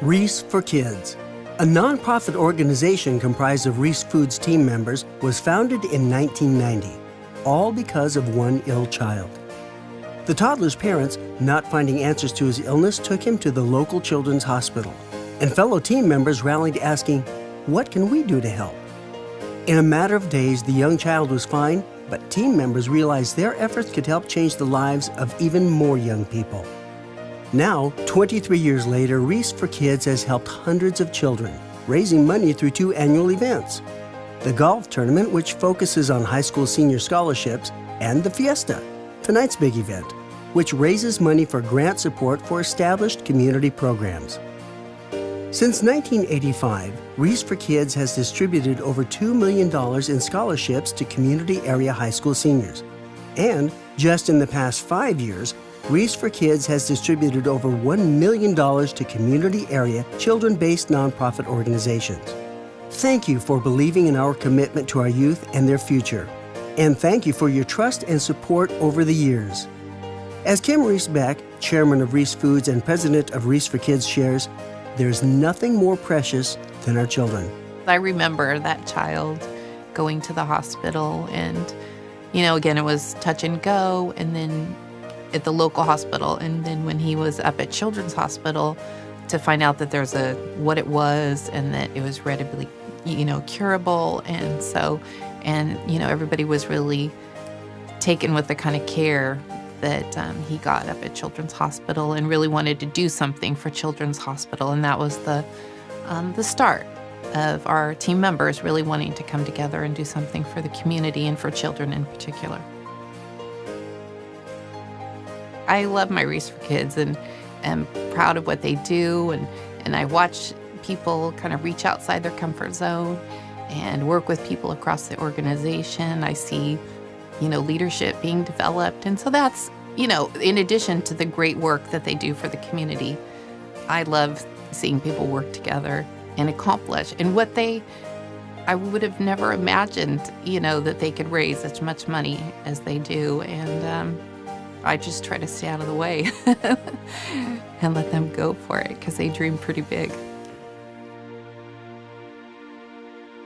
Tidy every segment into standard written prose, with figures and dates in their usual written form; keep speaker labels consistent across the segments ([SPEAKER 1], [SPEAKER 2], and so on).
[SPEAKER 1] Ruiz for Kids, a nonprofit organization comprised of Ruiz Foods team members, was founded in 1990, all because of one ill child. The toddler's parents, not finding answers to his illness, took him to the local children's hospital, and fellow team members rallied asking, "What can we do to help?" In a matter of days, the young child was fine, but team members realized their efforts could help change the lives of even more young people. Now, 23 years later, Ruiz for Kids has helped hundreds of children, raising money through 2 annual events: the golf tournament, which focuses on high school senior scholarships, and the Fiesta, tonight's big event, which raises money for grant support for established community programs. Since 1985, Ruiz for Kids has distributed over $2 million in scholarships to community area high school seniors. And just in the past 5 years, Ruiz for Kids has distributed over $1 million to community area children-based nonprofit organizations. Thank you for believing in our commitment to our youth and their future. And thank you for your trust and support over the years. As Kim Ruiz-Beck, chairman of Ruiz Foods and president of Ruiz for Kids, shares, there's nothing more precious than our children.
[SPEAKER 2] I remember that child going to the hospital and, again, it was touch and go, and then at the local hospital, and then when he was up at Children's Hospital to find out that there's what it was and that it was readily, curable. And so, everybody was really taken with the kind of care that he got up at Children's Hospital and really wanted to do something for Children's Hospital. And that was the start of our team members really wanting to come together and do something for the community and for children in particular. I love my Ruiz for Kids and am proud of what they do. And I watch people kind of reach outside their comfort zone and work with people across the organization. I see leadership being developed. And so that's, in addition to the great work that they do for the community, I love seeing people work together and accomplish. And I would have never imagined, that they could raise as much money as they do. And I just try to stay out of the way and let them go for it because they dream pretty big.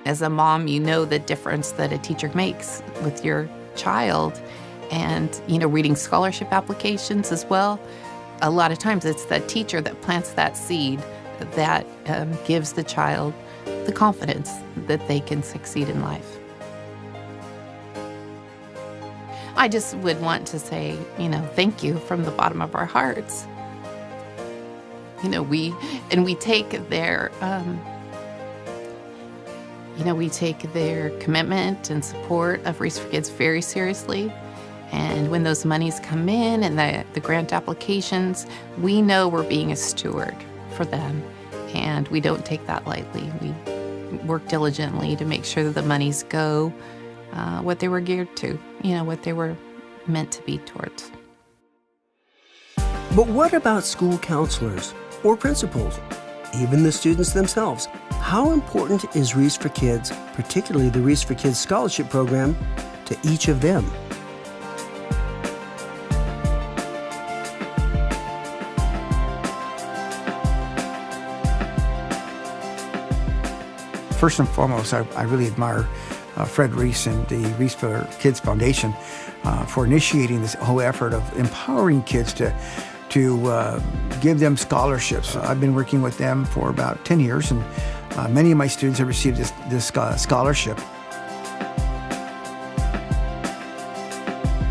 [SPEAKER 2] As a mom, you know the difference that a teacher makes with your child, and reading scholarship applications as well. A lot of times it's that teacher that plants that seed that gives the child the confidence that they can succeed in life. I just would want to say, thank you from the bottom of our hearts. We take their we take their commitment and support of Ruiz for Kids very seriously. And when those monies come in and the grant applications, we know we're being a steward for them. And we don't take that lightly. We work diligently to make sure that the monies go what they were geared to, what they were meant to be towards.
[SPEAKER 1] But what about school counselors or principals, even the students themselves? How important is Ruiz for Kids, particularly the Ruiz for Kids scholarship program, to each of them?
[SPEAKER 3] First and foremost, I really admire Fred Ruiz and the Ruiz for Kids Foundation for initiating this whole effort of empowering kids to give them scholarships. I've been working with them for about 10 years, and many of my students have received this scholarship.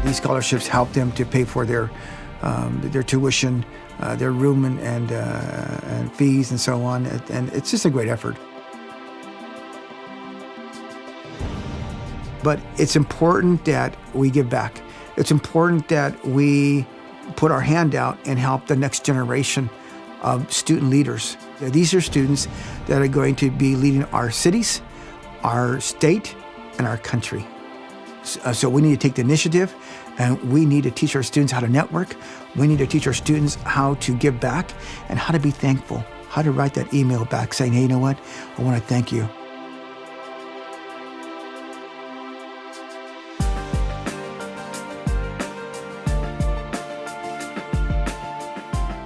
[SPEAKER 3] These scholarships help them to pay for their tuition, their room and fees and so on, and it's just a great effort. But it's important that we give back. It's important that we put our hand out and help the next generation of student leaders. These are students that are going to be leading our cities, our state, and our country. So we need to take the initiative, and we need to teach our students how to network. We need to teach our students how to give back and how to be thankful, how to write that email back saying, hey, you know what? I want to thank you.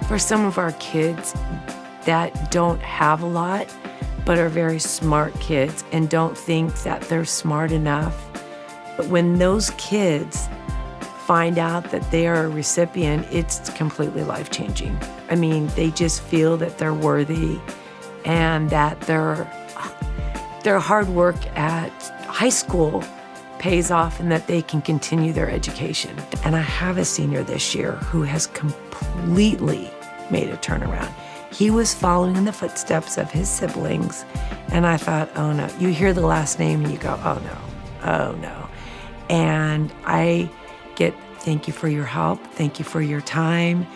[SPEAKER 4] For some of our kids, that don't have a lot, but are very smart kids and don't think that they're smart enough. But when those kids find out that they are a recipient, it's completely life-changing. I mean, they just feel that they're worthy and that their hard work at high school pays off and that they can continue their education. And I have a senior this year who has completely made a turnaround. He was following in the footsteps of his siblings, and I thought, oh no. You hear the last name and you go, oh no, oh no. And I get, thank you for your help, thank you for your time.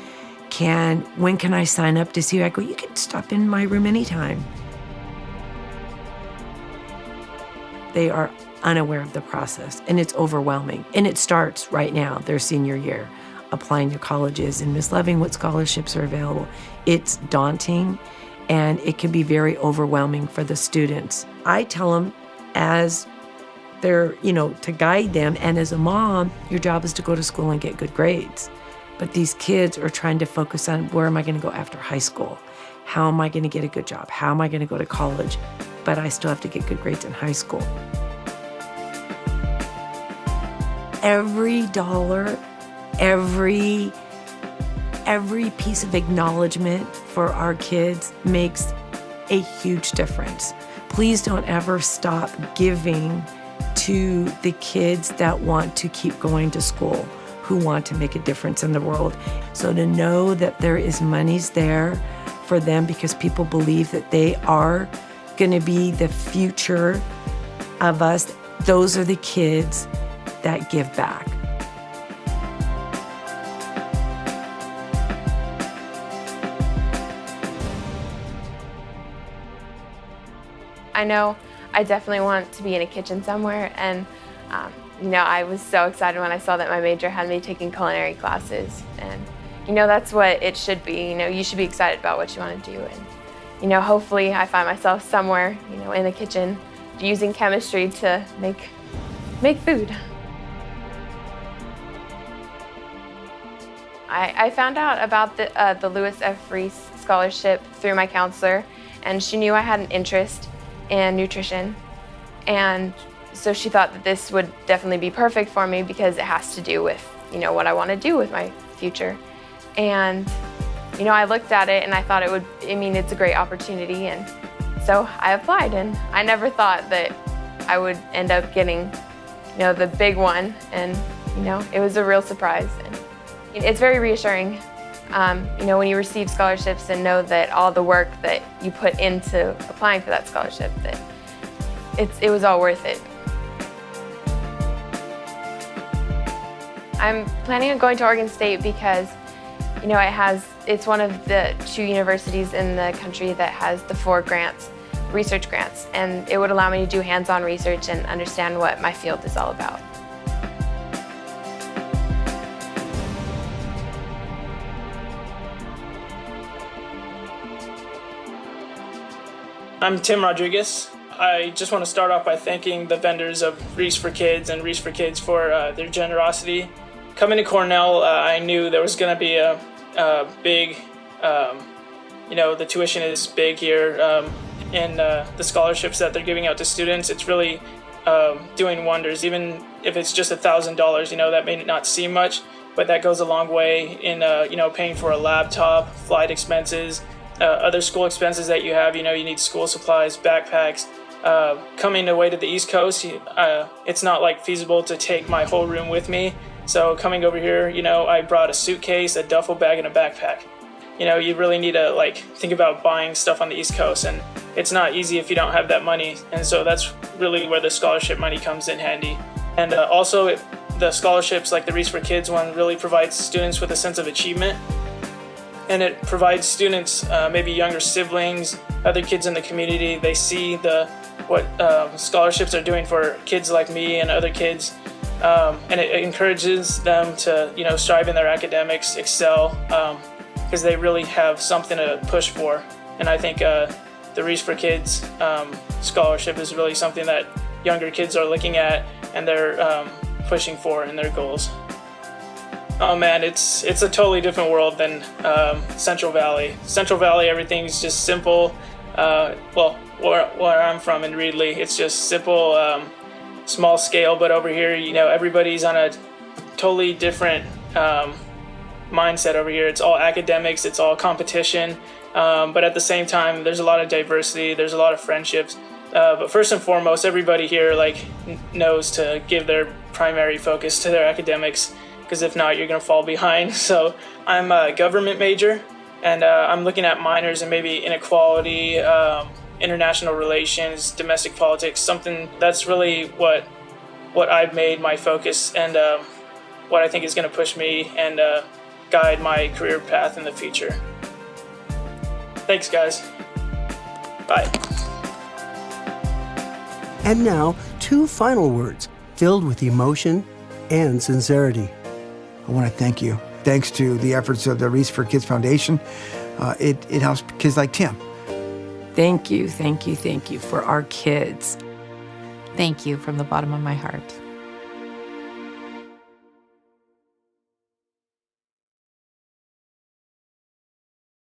[SPEAKER 4] When can I sign up to see you? I go, you can stop in my room anytime. They are unaware of the process, and it's overwhelming. And it starts right now, their senior year, applying to colleges and misloving what scholarships are available. It's daunting, and it can be very overwhelming for the students. I tell them as they're, to guide them, and as a mom, your job is to go to school and get good grades. But these kids are trying to focus on, where am I going to go after high school? How am I going to get a good job? How am I going to go to college? But I still have to get good grades in high school. Every dollar, every piece of acknowledgement for our kids makes a huge difference. Please don't ever stop giving to the kids that want to keep going to school, who want to make a difference in the world. So to know that there is monies there for them because people believe that they are going to be the future of us, those are the kids that give back.
[SPEAKER 5] I know I definitely want to be in a kitchen somewhere, and I was so excited when I saw that my major had me taking culinary classes, and that's what it should be. You should be excited about what you want to do, and hopefully I find myself somewhere in the kitchen using chemistry to make food. I found out about the Louis F. Ruiz scholarship through my counselor, and she knew I had an interest in nutrition, and so she thought that this would definitely be perfect for me because it has to do with what I want to do with my future. And I looked at it and I thought it's a great opportunity, and so I applied, and I never thought that I would end up getting the big one, and it was a real surprise. And it's very reassuring, when you receive scholarships and know that all the work that you put into applying for that scholarship, that it was all worth it. I'm planning on going to Oregon State because, it's one of the 2 universities in the country that has the 4 grants, research grants, and it would allow me to do hands-on research and understand what my field is all about.
[SPEAKER 6] I'm Tim Rodriguez. I just want to start off by thanking the vendors of Ruiz for Kids and Ruiz for Kids for their generosity. Coming to Cornell, I knew there was going to be a big, the tuition is big here, and the scholarships that they're giving out to students, it's really doing wonders. Even if it's just $1,000, that may not seem much, but that goes a long way in, paying for a laptop, flight expenses, other school expenses that you have. You need school supplies, backpacks. Coming away to the East Coast, it's not feasible to take my whole room with me. So coming over here, I brought a suitcase, a duffel bag, and a backpack. You really need to think about buying stuff on the East Coast, and it's not easy if you don't have that money. And so that's really where the scholarship money comes in handy. And also, the scholarships like the Ruiz for Kids one really provides students with a sense of achievement. And it provides students, maybe younger siblings, other kids in the community, they see what scholarships are doing for kids like me and other kids. And it encourages them to, strive in their academics, excel, because they really have something to push for. And I think the Ruiz for Kids scholarship is really something that younger kids are looking at and they're pushing for in their goals. Oh man, it's a totally different world than Central Valley. Central Valley, everything's just simple. Well, where I'm from in Reedley, it's just simple, small scale. But over here, everybody's on a totally different mindset over here. It's all academics, it's all competition. But at the same time, there's a lot of diversity. There's a lot of friendships. But first and foremost, everybody here knows to give their primary focus to their academics, because if not, you're going to fall behind. So I'm a government major, and I'm looking at minors in maybe inequality, international relations, domestic politics, something that's really what I've made my focus, and what I think is going to push me and guide my career path in the future. Thanks, guys. Bye.
[SPEAKER 1] And now, 2 final words filled with emotion and sincerity.
[SPEAKER 3] I want to thank you. Thanks to the efforts of the Ruiz for Kids Foundation, it helps kids like Tim.
[SPEAKER 4] Thank you for our kids.
[SPEAKER 2] Thank you from the bottom of my heart.